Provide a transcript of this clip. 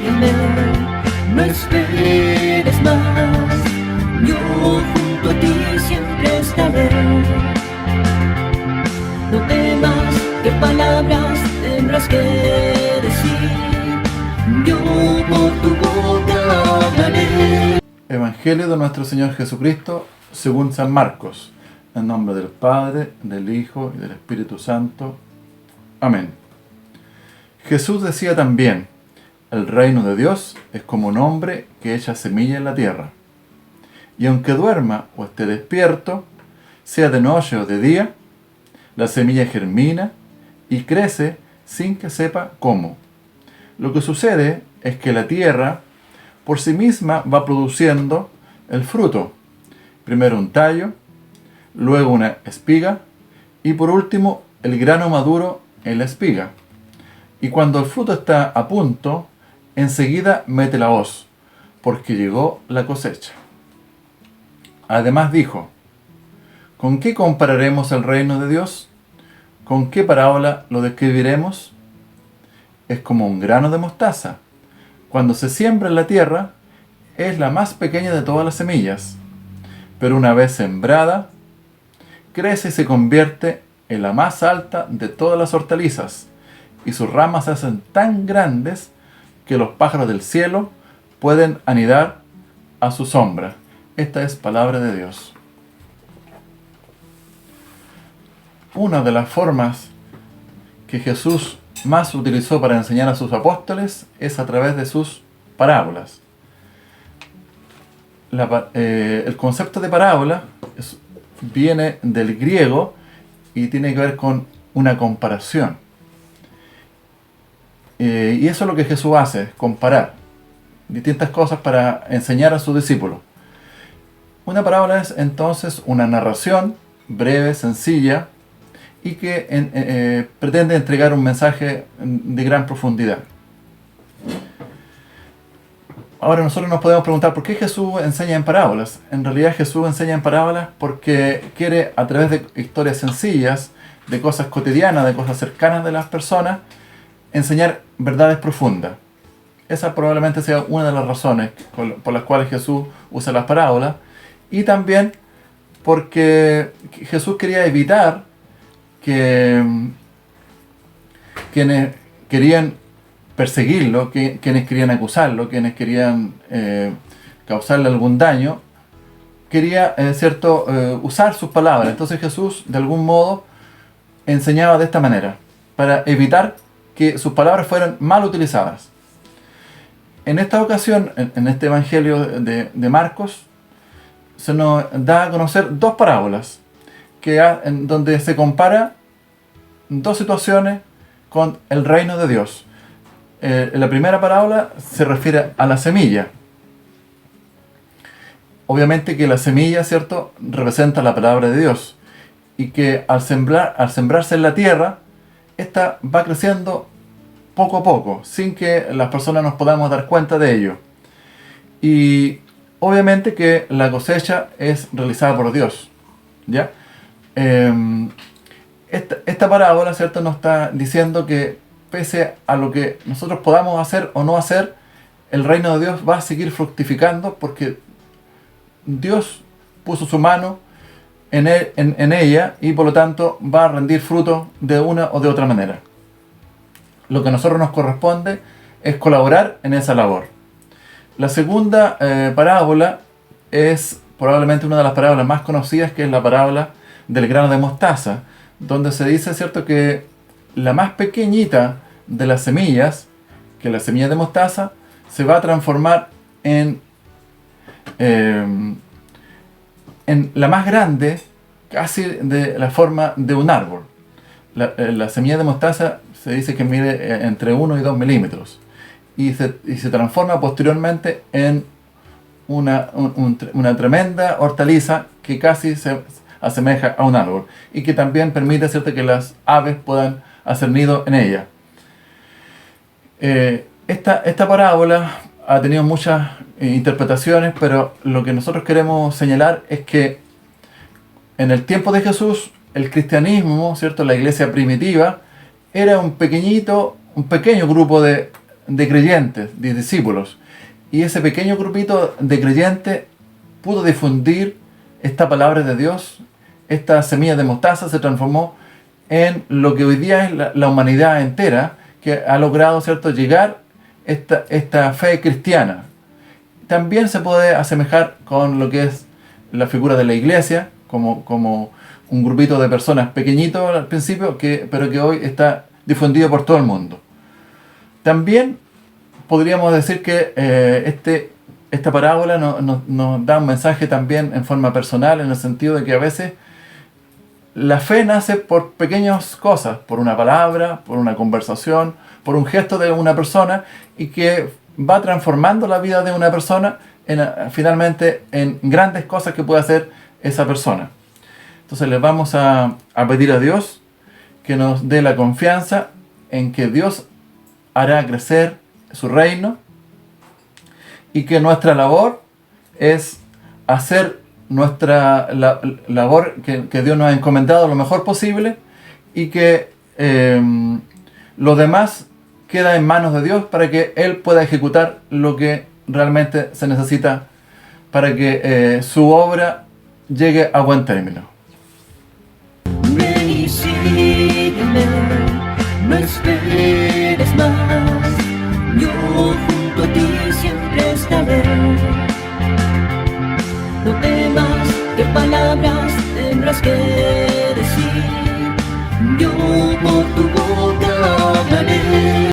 sígueme, no esperes más, yo junto a ti siempre estaré. No temas qué palabras tendrás que decir, yo por tu boca hablaré. Evangelio de nuestro Señor Jesucristo según San Marcos. En nombre del Padre, del Hijo y del Espíritu Santo. Amén. Jesús decía también: el reino de Dios es como un hombre que echa semilla en la tierra. Y aunque duerma o esté despierto, sea de noche o de día, la semilla germina y crece sin que sepa cómo. Lo que sucede es que la tierra por sí misma va produciendo el fruto. Primero un tallo, luego una espiga y por último el grano maduro en la espiga. Y cuando el fruto está a punto, enseguida mete la hoz, porque llegó la cosecha. Además dijo: ¿con qué compararemos el reino de Dios? ¿Con qué parábola lo describiremos? Es como un grano de mostaza. Cuando se siembra en la tierra, es la más pequeña de todas las semillas, pero una vez sembrada, crece y se convierte en la más alta de todas las hortalizas, y sus ramas se hacen tan grandes que los pájaros del cielo pueden anidar a su sombra. Esta es palabra de Dios. Una de las formas que Jesús más utilizó para enseñar a sus apóstoles es a través de sus parábolas. El concepto de parábola viene del griego y tiene que ver con una comparación. Y eso es lo que Jesús hace, comparar distintas cosas para enseñar a sus discípulos. Una parábola es entonces una narración breve, sencilla, y que pretende entregar un mensaje de gran profundidad. Ahora nosotros nos podemos preguntar ¿por qué Jesús enseña en parábolas? En realidad Jesús enseña en parábolas porque quiere, a través de historias sencillas, de cosas cotidianas, de cosas cercanas de las personas, enseñar verdades profundas. Esa probablemente sea una de las razones por las cuales Jesús usa las parábolas, y también porque Jesús quería evitar que quienes querían perseguirlo, quienes querían acusarlo, quienes querían causarle algún daño, quería usar sus palabras. Entonces Jesús de algún modo enseñaba de esta manera, para evitar que sus palabras fueran mal utilizadas. En esta ocasión, en este Evangelio de Marcos, se nos da a conocer dos parábolas en donde se compara dos situaciones con el reino de Dios. La primera parábola se refiere a la semilla. Obviamente que la semilla, ¿cierto?, representa la palabra de Dios, y que al sembrarse en la tierra, esta va creciendo poco a poco, sin que las personas nos podamos dar cuenta de ello. Y obviamente que la cosecha es realizada por Dios, ¿ya? Esta parábola, ¿cierto?, nos está diciendo que pese a lo que nosotros podamos hacer o no hacer, el reino de Dios va a seguir fructificando porque Dios puso su mano en ella, y por lo tanto va a rendir fruto de una o de otra manera. Lo que a nosotros nos corresponde es colaborar en esa labor. La segunda parábola es probablemente una de las parábolas más conocidas, que es la parábola del grano de mostaza, donde se dice, ¿cierto?, que la más pequeñita de las semillas, que la semilla de mostaza, se va a transformar en la más grande, casi de la forma de un árbol. La semilla de mostaza se dice que mide entre 1 y 2 milímetros, y se transforma posteriormente en una tremenda hortaliza que casi se asemeja a un árbol, y que también permite, ¿cierto?, que las aves puedan hacer nido en ella. Esta parábola ha tenido muchas interpretaciones, pero lo que nosotros queremos señalar es que en el tiempo de Jesús, el cristianismo, ¿cierto?, la iglesia primitiva, era un pequeño grupo de de creyentes, de discípulos. Y ese pequeño grupito de creyentes pudo difundir esta palabra de Dios. Esta semilla de mostaza se transformó en lo que hoy día es la humanidad entera, que ha logrado, ¿cierto?, llegar esta fe cristiana. También se puede asemejar con lo que es la figura de la iglesia, como un grupito de personas pequeñito al principio, pero que hoy está difundido por todo el mundo. También podríamos decir que esta parábola nos da un mensaje también en forma personal, en el sentido de que a veces la fe nace por pequeñas cosas, por una palabra, por una conversación, por un gesto de una persona, y que va transformando la vida de una persona finalmente en grandes cosas que puede hacer esa persona. Entonces les vamos a pedir a Dios que nos dé la confianza en que Dios hará crecer su reino, y que nuestra labor es hacer nuestra labor que Dios nos ha encomendado lo mejor posible, y que lo demás queda en manos de Dios para que Él pueda ejecutar lo que realmente se necesita para que su obra llegue a buen término. Ven y sígueme, no esperes más. Yo junto a ti siempre estaré. No temas, que palabras tendrás que